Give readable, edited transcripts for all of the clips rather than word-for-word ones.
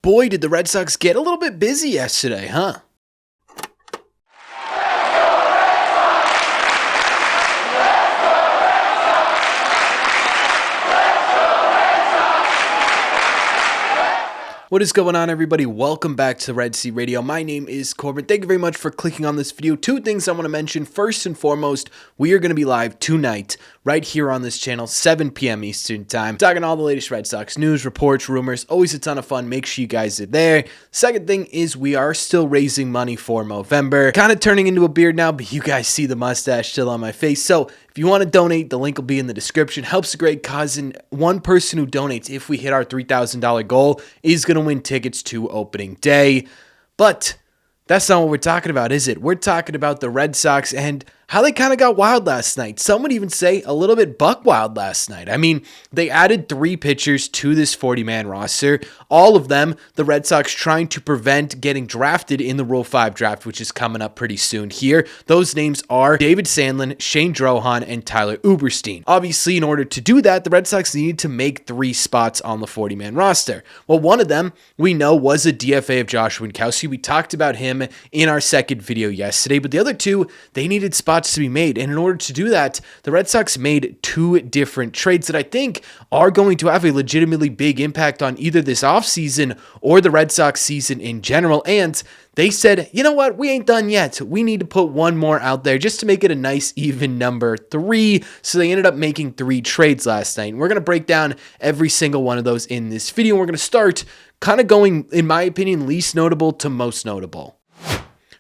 Boy, did the Red Sox get a little bit busy yesterday, huh? What is going on, everybody? Welcome back to Red Sea Radio. My name is Corbin. Thank you very much for clicking on this video. Two things I want to mention. First and foremost, we are going to be live tonight right here on this channel, 7 p.m. Eastern Time, talking all the latest Red Sox news, reports, rumors. Always a ton of fun. Make sure you guys are there. Second thing is we are still raising money for Movember. Kind of turning into a beard now, but you guys see the mustache still on my face. So if you want to donate, the link will be in the description. Helps a great cause, and one person who donates, if we hit our $3,000 goal, is going to win tickets to opening day. But that's not what we're talking about, is it? We're talking about the Red Sox and how they kind of got wild last night. Some would even say a little bit buck wild last night. I mean, they added 3 pitchers to this 40-man roster. All of them, the Red Sox trying to prevent getting drafted in the Rule 5 draft, which is coming up pretty soon here. Those names are David Sandlin, Shane Drohan, and Tyler Uberstein. Obviously, in order to do that, the Red Sox needed to make 3 spots on the 40-man roster. Well, one of them we know was a DFA of Josh Winkowski. We talked about him in our second video yesterday, but the other 2, they needed spots to be made, and in order to do that, the Red Sox made 2 different trades that I think are going to have a legitimately big impact on either this offseason or the Red Sox season in general. And they said, you know what, we ain't done yet. We need to put one more out there just to make it a nice even number 3. So they ended up making 3 trades last night. And we're going to break down every single one of those in this video. We're going to start kind of going, in my opinion, least notable to most notable.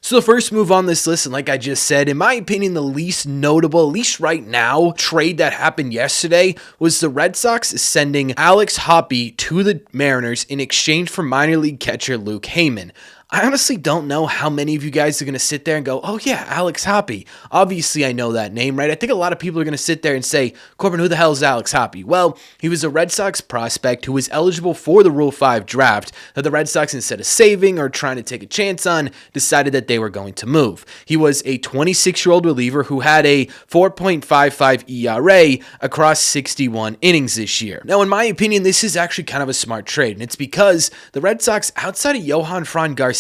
So the first move on this list, and like I just said, in my opinion, the least notable, at least right now, trade that happened yesterday was the Red Sox sending Alex Hoppe to the Mariners in exchange for minor league catcher Luke Haymon. I honestly don't know how many of you guys are going to sit there and go, oh yeah, Alex Hoppe. Obviously, I know that name, right? I think a lot of people are going to sit there and say, Corbin, who the hell is Alex Hoppe? Well, he was a Red Sox prospect who was eligible for the Rule 5 draft that the Red Sox, instead of saving or trying to take a chance on, decided that they were going to move. He was a 26-year-old reliever who had a 4.55 ERA across 61 innings this year. Now, in my opinion, this is actually kind of a smart trade, and it's because the Red Sox, outside of Johan Fran Garcia,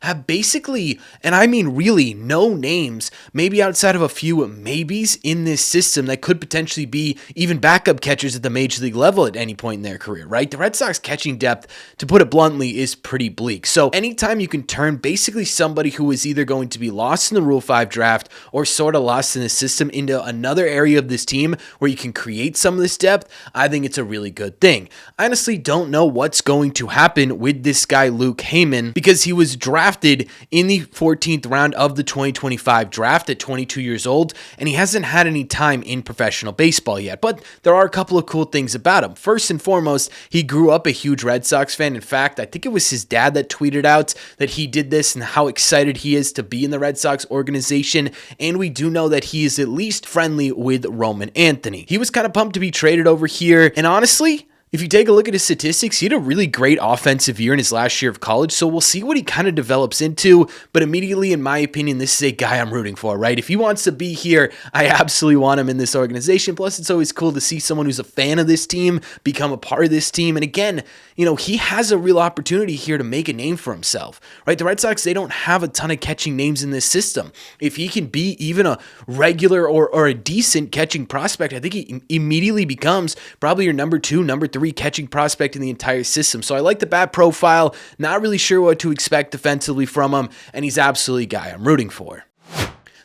have basically, and I mean really, no names, maybe outside of a few maybes in this system that could potentially be even backup catchers at the major league level at any point in their career, right? The Red Sox catching depth, to put it bluntly, is pretty bleak. So anytime you can turn basically somebody who is either going to be lost in the Rule 5 draft or sort of lost in the system into another area of this team where you can create some of this depth, I think it's a really good thing. I honestly don't know what's going to happen with this guy Luke Haymon, because he was drafted in the 14th round of the 2025 draft at 22 years old, and he hasn't had any time in professional baseball yet. But there are a couple of cool things about him. First and foremost, he grew up a huge Red Sox fan. In fact, I think it was his dad that tweeted out that he did this and how excited he is to be in the Red Sox organization. And we do know that he is at least friendly with Roman Anthony. He was kind of pumped to be traded over here, and honestly, if you take a look at his statistics, he had a really great offensive year in his last year of college, so we'll see what he kind of develops into, but immediately, in my opinion, this is a guy I'm rooting for, right? If he wants to be here, I absolutely want him in this organization. Plus, it's always cool to see someone who's a fan of this team become a part of this team, and again, you know, he has a real opportunity here to make a name for himself, right? The Red Sox, they don't have a ton of catching names in this system. If he can be even a regular or a decent catching prospect, I think he immediately becomes probably your number 2, number 3 catching prospect in the entire system. So I like the bat profile, not really sure what to expect defensively from him, and he's absolutely a guy I'm rooting for.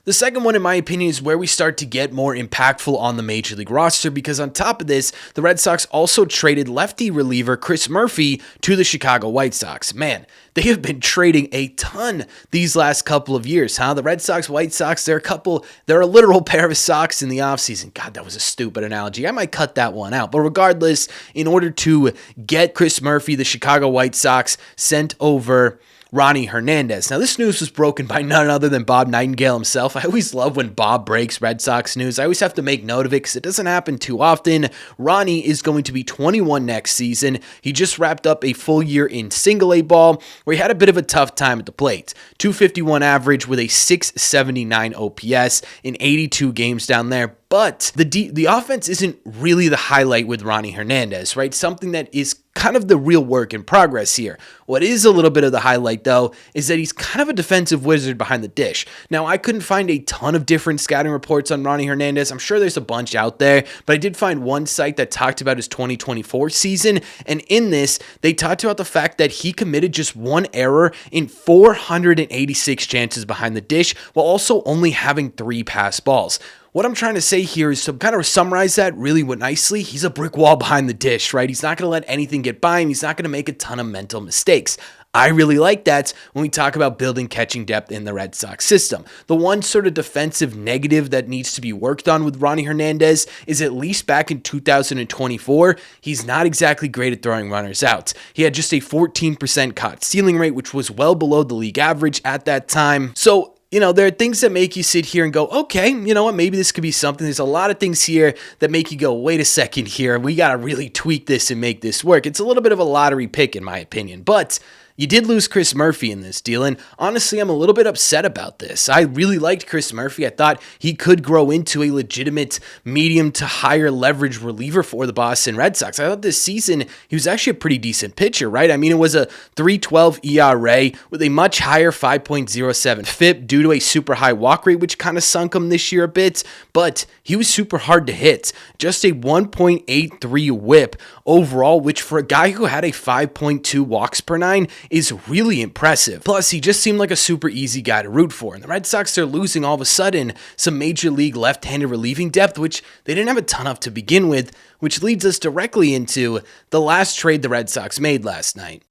The second one, in my opinion, is where we start to get more impactful on the Major League roster, because on top of this, the Red Sox also traded lefty reliever Chris Murphy to the Chicago White Sox. Man, they have been trading a ton these last couple of years, huh? The Red Sox, White Sox, they're a literal pair of socks in the offseason. God, that was a stupid analogy. I might cut that one out. But regardless, in order to get Chris Murphy, the Chicago White Sox sent over Ronny Hernandez. Now, this news was broken by none other than Bob Nightingale himself. I always love when Bob breaks Red Sox news. I always have to make note of it because it doesn't happen too often. Ronny is going to be 21 next season. He just wrapped up a full year in single-A ball where he had a bit of a tough time at the plate. 251 average with a 679 OPS in 82 games down there. But the offense isn't really the highlight with Ronny Hernandez, right? Something that is kind of the real work in progress here. What is a little bit of the highlight, though, is that he's kind of a defensive wizard behind the dish. Now, I couldn't find a ton of different scouting reports on Ronny Hernandez. I'm sure there's a bunch out there, but I did find one site that talked about his 2024 season, and in this, they talked about the fact that he committed just one error in 486 chances behind the dish, while also only having 3 pass balls. What I'm trying to say here is to kind of summarize that really nicely. He's a brick wall behind the dish, right? He's not going to let anything get by him. He's not going to make a ton of mental mistakes. I really like that when we talk about building catching depth in the Red Sox system. The one sort of defensive negative that needs to be worked on with Ronny Hernandez is at least back in 2024, he's not exactly great at throwing runners out. He had just a 14% caught stealing rate, which was well below the league average at that time. So, there are things that make you sit here and go, okay, you know what, maybe this could be something. There's a lot of things here that make you go, wait a second here, we got to really tweak this and make this work. It's a little bit of a lottery pick, in my opinion, but you did lose Chris Murphy in this deal, and honestly, I'm a little bit upset about this. I really liked Chris Murphy. I thought he could grow into a legitimate medium to higher leverage reliever for the Boston Red Sox. I thought this season he was actually a pretty decent pitcher, right? I mean, it was a 3.12 ERA with a much higher 5.07 FIP due to a super high walk rate, which kind of sunk him this year a bit, but he was super hard to hit. Just a 1.83 whip overall, which for a guy who had a 5.2 walks per 9 is really impressive. Plus, he just seemed like a super easy guy to root for. And the Red Sox are losing all of a sudden some major league left-handed relieving depth, which they didn't have a ton of to begin with, which leads us directly into the last trade the Red Sox made last night.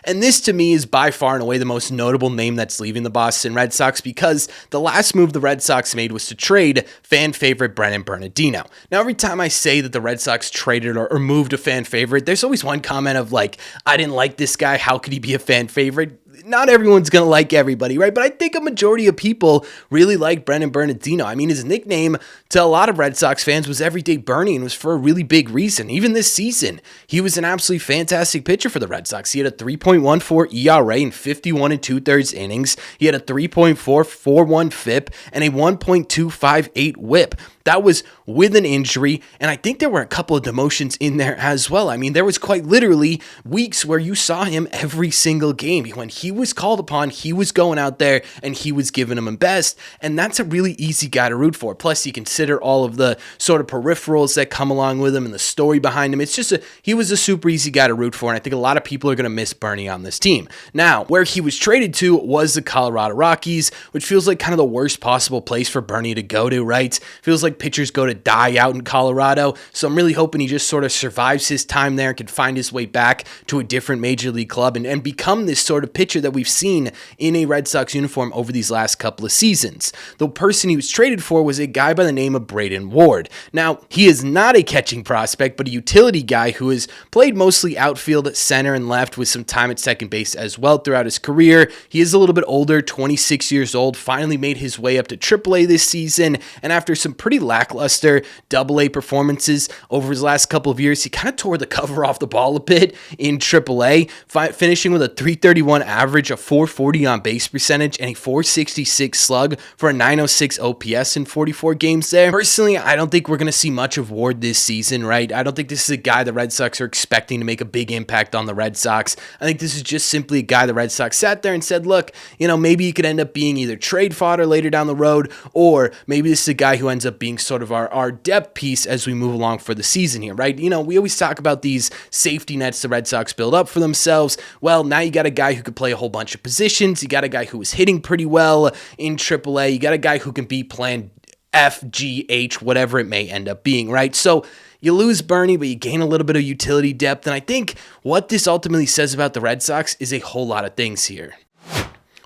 And this, to me, is by far and away the most notable name that's leaving the Boston Red Sox, because the last move the Red Sox made was to trade fan favorite Brennan Bernardino. Now, every time I say that the Red Sox traded or moved a fan favorite, there's always one comment of like, I didn't like this guy, how could he be a fan favorite? Not everyone's going to like everybody, right? But I think a majority of people really like Brennan Bernardino. I mean, his nickname to a lot of Red Sox fans was Everyday Bernie, and was for a really big reason. Even this season, he was an absolutely fantastic pitcher for the Red Sox. He had a 3.14 ERA in 51 2/3 innings. He had a 3.441 FIP and a 1.258 WHIP. That was with an injury, and I think there were a couple of demotions in there as well. I mean, there was quite literally weeks where you saw him every single game. When he was called upon, he was going out there and he was giving them best, and that's a really easy guy to root for. Plus, you consider all of the sort of peripherals that come along with him and the story behind him. It's just he was a super easy guy to root for, and I think a lot of people are going to miss Bernie on this team. Now, where he was traded to was the Colorado Rockies, which feels like kind of the worst possible place for Bernie to go to, right? Feels like pitchers go to die out in Colorado, so I'm really hoping he just sort of survives his time there and can find his way back to a different major league club and become this sort of pitcher that we've seen in a Red Sox uniform over these last couple of seasons. The person he was traded for was a guy by the name of Braiden Ward. Now, he is not a catching prospect, but a utility guy who has played mostly outfield, center, and left with some time at second base as well throughout his career. He is a little bit older, 26 years old, finally made his way up to AAA this season, and after some pretty lackluster AA performances over his last couple of years, he kind of tore the cover off the ball a bit in AAA, finishing with a 331 average, a 440 on base percentage, and a 466 slug for a 906 OPS in 44 games there. Personally, I don't think we're going to see much of Ward this season, right? I don't think this is a guy the Red Sox are expecting to make a big impact on the Red Sox. I think this is just simply a guy the Red Sox sat there and said, look, maybe he could end up being either trade fodder later down the road, or maybe this is a guy who ends up being sort of our depth piece as we move along for the season here, right? We always talk about these safety nets the Red Sox build up for themselves. Well, now you got a guy who could play a whole bunch of positions. You got a guy who was hitting pretty well in AAA. You got a guy who can be plan F, G, H, whatever it may end up being, right? So you lose Bernie, but you gain a little bit of utility depth. And I think what this ultimately says about the Red Sox is a whole lot of things here.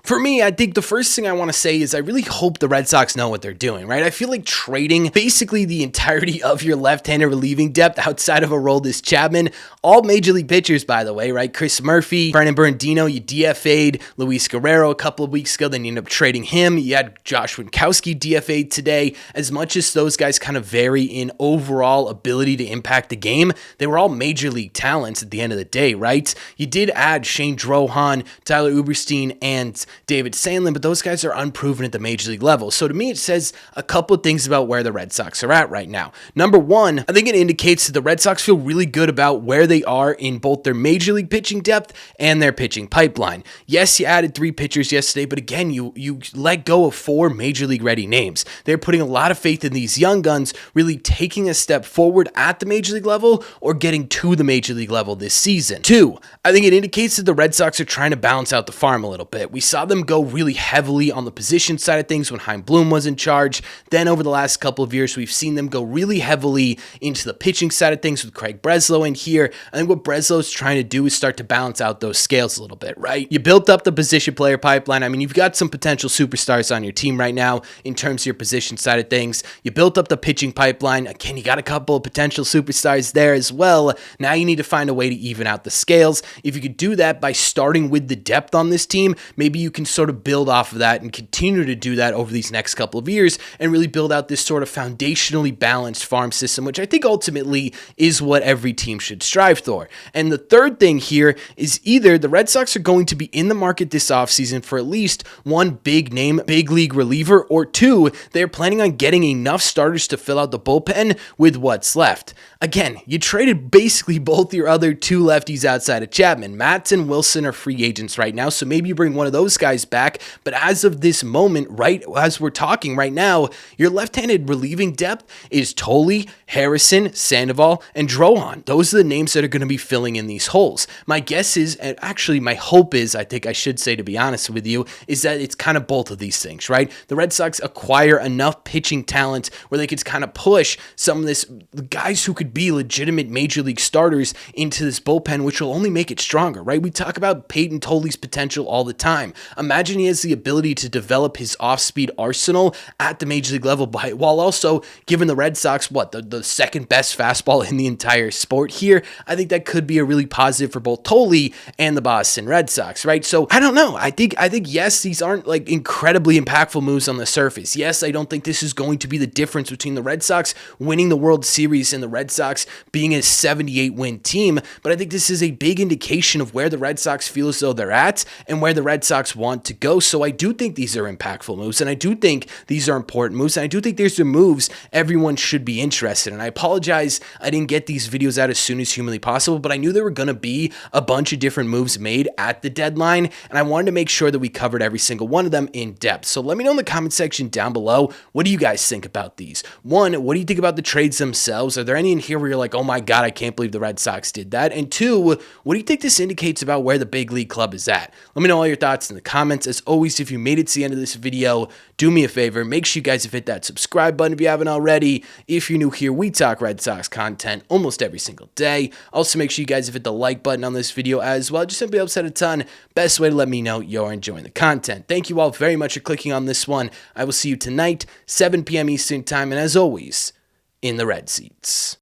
For me, I think the first thing I want to say is I really hope the Red Sox know what they're doing, right? I feel like trading basically the entirety of your left-handed relieving depth outside of Aroldis Chapman, all major league pitchers, by the way, right? Chris Murphy, Brennan Bernardino, you DFA'd Luis Guerrero a couple of weeks ago, then you ended up trading him. You had Josh Winkowski DFA'd today. As much as those guys kind of vary in overall ability to impact the game, they were all major league talents at the end of the day, right? You did add Shane Drohan, Tyler Uberstein, and David Sandlin, but those guys are unproven at the major league level. So to me, it says a couple of things about where the Red Sox are at right now. Number one, I think it indicates that the Red Sox feel really good about where they are in both their major league pitching depth and their pitching pipeline. Yes, you added 3 pitchers yesterday, but again, you let go of 4 major league ready names. They're putting a lot of faith in these young guns really taking a step forward at the major league level or getting to the major league level this season. 2, I think it indicates that the Red Sox are trying to balance out the farm a little bit. We saw them go really heavily on the position side of things when Chaim Bloom was in charge. Then over the last couple of years, we've seen them go really heavily into the pitching side of things with Craig Breslow in here. I think what Breslow's trying to do is start to balance out those scales a little bit, right? You built up the position player pipeline. I mean, you've got some potential superstars on your team right now in terms of your position side of things. You built up the pitching pipeline. Again, you got a couple of potential superstars there as well. Now you need to find a way to even out the scales. If you could do that by starting with the depth on this team, maybe you can sort of build off of that and continue to do that over these next couple of years and really build out this sort of foundationally balanced farm system, which I think ultimately is what every team should strive for. And the third thing here is either the Red Sox are going to be in the market this offseason for at least one big name, big league reliever, or 2, they're planning on getting enough starters to fill out the bullpen with what's left. Again, you traded basically both your other 2 lefties outside of Chapman. Matz and Wilson are free agents right now, so maybe you bring one of those guys back. But as of this moment, right as we're talking right now, your left-handed relieving depth is Tolley, Harrison, Sandoval, and Drohan. Those are the names that are going to be filling in these holes. My guess is, and actually my hope is, I think I should say to be honest with you, is that it's kind of both of these things, right? The Red Sox acquire enough pitching talent where they could kind of push some of this guys who could be legitimate major league starters into this bullpen, which will only make it stronger, right? We talk about Peyton Tolley's potential all the time. Imagine he has the ability to develop his off-speed arsenal at the major league level while also giving the Red Sox the second best fastball in the entire sport here. I think that could be a really positive for both Tolley and the Boston Red Sox, right? So I don't know. I think yes, these aren't like incredibly impactful moves on the surface. Yes, I don't think this is going to be the difference between the Red Sox winning the World Series and the Red Sox being a 78-win team, but I think this is a big indication of where the Red Sox feel as though they're at and where the Red Sox want to go. So I do think these are impactful moves, and I do think these are important moves, and I do think there's the moves everyone should be interested in. I apologize I didn't get these videos out as soon as humanly possible, but I knew there were going to be a bunch of different moves made at the deadline, and I wanted to make sure that we covered every single one of them in depth. So let me know in the comment section down below, what do you guys think about these? 1, what do you think about the trades themselves? Are there any in here where you're like, oh my God, I can't believe the Red Sox did that? And 2, what do you think this indicates about where the big league club is at? Let me know all your thoughts in the comments. As always, if you made it to the end of this video, do me a favor, make sure you guys have hit that subscribe button if you haven't already. If you're new here, we talk Red Sox content almost every single day. Also, make sure you guys have hit the like button on this video as well. Just simply helps out a ton. Best way to let me know you're enjoying the content. Thank you all very much for clicking on this one. I will see you tonight, 7 p.m. Eastern time, and as always, in the red seats.